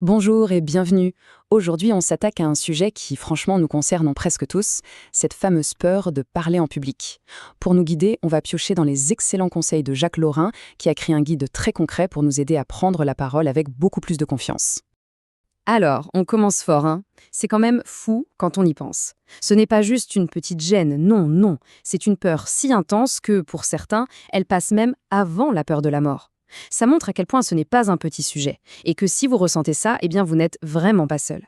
Bonjour et bienvenue. Aujourd'hui, on s'attaque à un sujet qui, franchement, nous concerne presque tous, cette fameuse peur de parler en public. Pour nous guider, on va piocher dans les excellents conseils de Jacques Laurin, qui a créé un guide très concret pour nous aider à prendre la parole avec beaucoup plus de confiance. Alors, on commence fort, hein. C'est quand même fou quand on y pense. Ce n'est pas juste une petite gêne, non, non. C'est une peur si intense que, pour certains, elle passe même avant la peur de la mort. Ça montre à quel point ce n'est pas un petit sujet, et que si vous ressentez ça, eh bien vous n'êtes vraiment pas seul.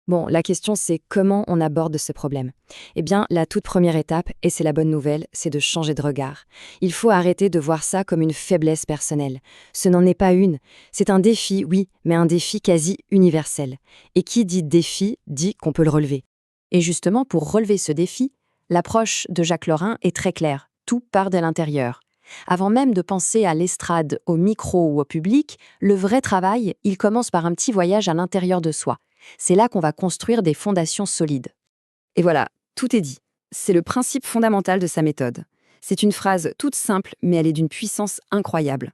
Bon, la question c'est comment on aborde ce problème. Eh bien, la toute première étape, et c'est la bonne nouvelle, c'est de changer de regard. Il faut arrêter de voir ça comme une faiblesse personnelle. Ce n'en est pas une. C'est un défi, oui, mais un défi quasi universel. Et qui dit défi, dit qu'on peut le relever. Et justement, pour relever ce défi, l'approche de Jacques Laurin est très claire. Tout part de l'intérieur. Avant même de penser à l'estrade, au micro ou au public, le vrai travail, il commence par un petit voyage à l'intérieur de soi. C'est là qu'on va construire des fondations solides. Et voilà, tout est dit. C'est le principe fondamental de sa méthode. C'est une phrase toute simple, mais elle est d'une puissance incroyable.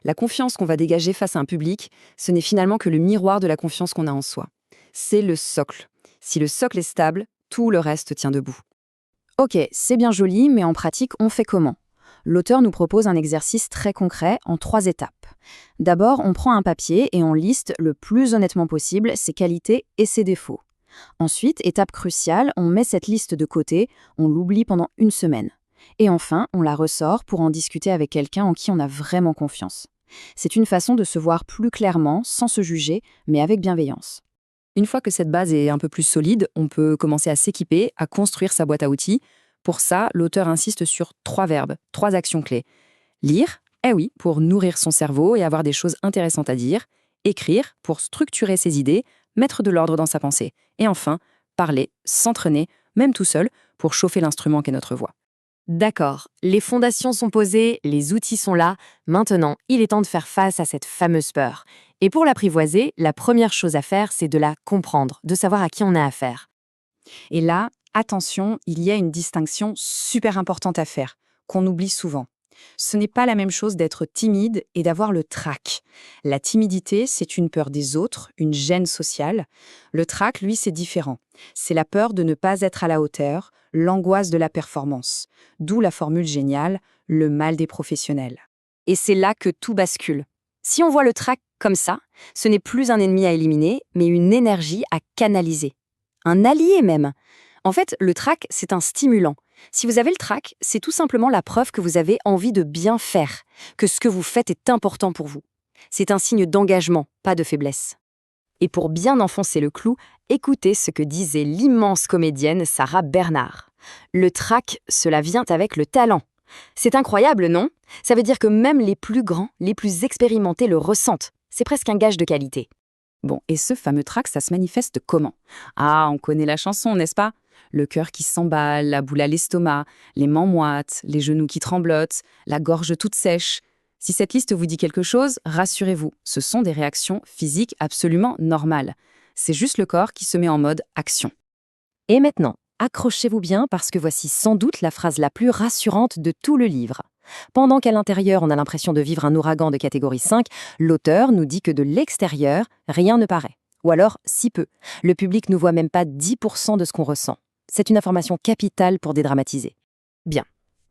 La confiance qu'on va dégager face à un public, ce n'est finalement que le miroir de la confiance qu'on a en soi. C'est le socle. Si le socle est stable, tout le reste tient debout. Ok, c'est bien joli, mais en pratique, on fait comment ? L'auteur nous propose un exercice très concret en 3 étapes. D'abord, on prend un papier et on liste le plus honnêtement possible ses qualités et ses défauts. Ensuite, étape cruciale, on met cette liste de côté, on l'oublie pendant 1 semaine. Et enfin, on la ressort pour en discuter avec quelqu'un en qui on a vraiment confiance. C'est une façon de se voir plus clairement, sans se juger, mais avec bienveillance. Une fois que cette base est un peu plus solide, on peut commencer à s'équiper, à construire sa boîte à outils. Pour ça, l'auteur insiste sur 3 verbes, 3 actions clés. Lire, eh oui, pour nourrir son cerveau et avoir des choses intéressantes à dire. Écrire, pour structurer ses idées, mettre de l'ordre dans sa pensée. Et enfin, parler, s'entraîner, même tout seul, pour chauffer l'instrument qu'est notre voix. D'accord, les fondations sont posées, les outils sont là. Maintenant, il est temps de faire face à cette fameuse peur. Et pour l'apprivoiser, la première chose à faire, c'est de la comprendre, de savoir à qui on a affaire. Et là, attention, il y a une distinction super importante à faire, qu'on oublie souvent. Ce n'est pas la même chose d'être timide et d'avoir le trac. La timidité, c'est une peur des autres, une gêne sociale. Le trac, lui, c'est différent. C'est la peur de ne pas être à la hauteur, l'angoisse de la performance. D'où la formule géniale, le mal des professionnels. Et c'est là que tout bascule. Si on voit le trac comme ça, ce n'est plus un ennemi à éliminer, mais une énergie à canaliser. Un allié même. En fait, le trac, c'est un stimulant. Si vous avez le trac, c'est tout simplement la preuve que vous avez envie de bien faire, que ce que vous faites est important pour vous. C'est un signe d'engagement, pas de faiblesse. Et pour bien enfoncer le clou, écoutez ce que disait l'immense comédienne Sarah Bernard. Le trac, cela vient avec le talent. C'est incroyable, non ? Ça veut dire que même les plus grands, les plus expérimentés le ressentent. C'est presque un gage de qualité. Bon, et ce fameux trac, ça se manifeste comment ? Ah, on connaît la chanson, n'est-ce pas ? Le cœur qui s'emballe, la boule à l'estomac, les mains moites, les genoux qui tremblotent, la gorge toute sèche. Si cette liste vous dit quelque chose, rassurez-vous, ce sont des réactions physiques absolument normales. C'est juste le corps qui se met en mode action. Et maintenant, accrochez-vous bien parce que voici sans doute la phrase la plus rassurante de tout le livre. Pendant qu'à l'intérieur, on a l'impression de vivre un ouragan de catégorie 5, l'auteur nous dit que de l'extérieur, rien ne paraît. Ou alors, si peu. Le public ne voit même pas 10% de ce qu'on ressent. C'est une information capitale pour dédramatiser. Bien.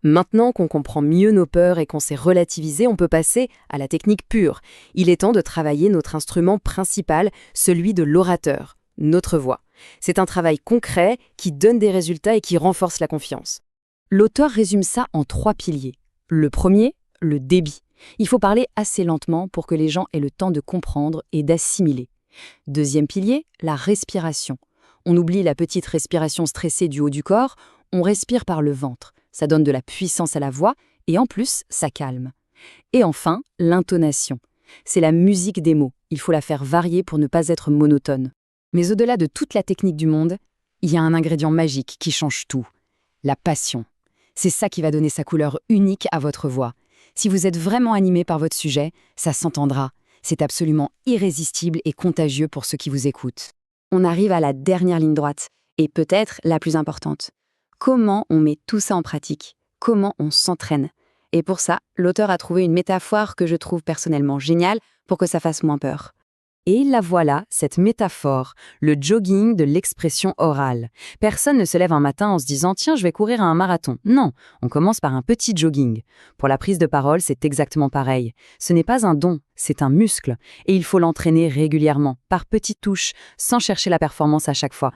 Maintenant qu'on comprend mieux nos peurs et qu'on sait relativiser, on peut passer à la technique pure. Il est temps de travailler notre instrument principal, celui de l'orateur, notre voix. C'est un travail concret qui donne des résultats et qui renforce la confiance. L'auteur résume ça en 3 piliers. Le premier, le débit. Il faut parler assez lentement pour que les gens aient le temps de comprendre et d'assimiler. Deuxième pilier, la respiration. On oublie la petite respiration stressée du haut du corps, on respire par le ventre. Ça donne de la puissance à la voix et en plus, ça calme. Et enfin, l'intonation. C'est la musique des mots. Il faut la faire varier pour ne pas être monotone. Mais au-delà de toute la technique du monde, il y a un ingrédient magique qui change tout. La passion. C'est ça qui va donner sa couleur unique à votre voix. Si vous êtes vraiment animé par votre sujet, ça s'entendra. C'est absolument irrésistible et contagieux pour ceux qui vous écoutent. On arrive à la dernière ligne droite, et peut-être la plus importante. Comment on met tout ça en pratique ? Comment on s'entraîne ? Et pour ça, l'auteur a trouvé une métaphore que je trouve personnellement géniale pour que ça fasse moins peur. Et la voilà, cette métaphore, le jogging de l'expression orale. Personne ne se lève un matin en se disant « Tiens, je vais courir un marathon ». Non, on commence par un petit jogging. Pour la prise de parole, c'est exactement pareil. Ce n'est pas un don, c'est un muscle. Et il faut l'entraîner régulièrement, par petites touches, sans chercher la performance à chaque fois.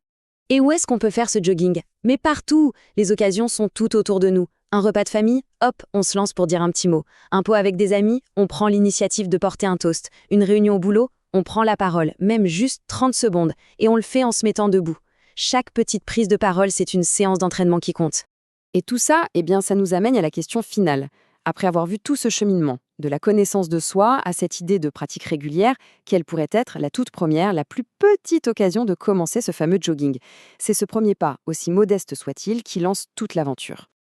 Et où est-ce qu'on peut faire ce jogging? Mais partout! Les occasions sont tout autour de nous. Un repas de famille? Hop, on se lance pour dire un petit mot. Un pot avec des amis? On prend l'initiative de porter un toast. Une réunion au boulot? On prend la parole, même juste 30 secondes, et on le fait en se mettant debout. Chaque petite prise de parole, c'est une séance d'entraînement qui compte. Et tout ça, ça nous amène à la question finale. Après avoir vu tout ce cheminement, de la connaissance de soi à cette idée de pratique régulière, quelle pourrait être la toute première, la plus petite occasion de commencer ce fameux jogging? C'est ce premier pas, aussi modeste soit-il, qui lance toute l'aventure.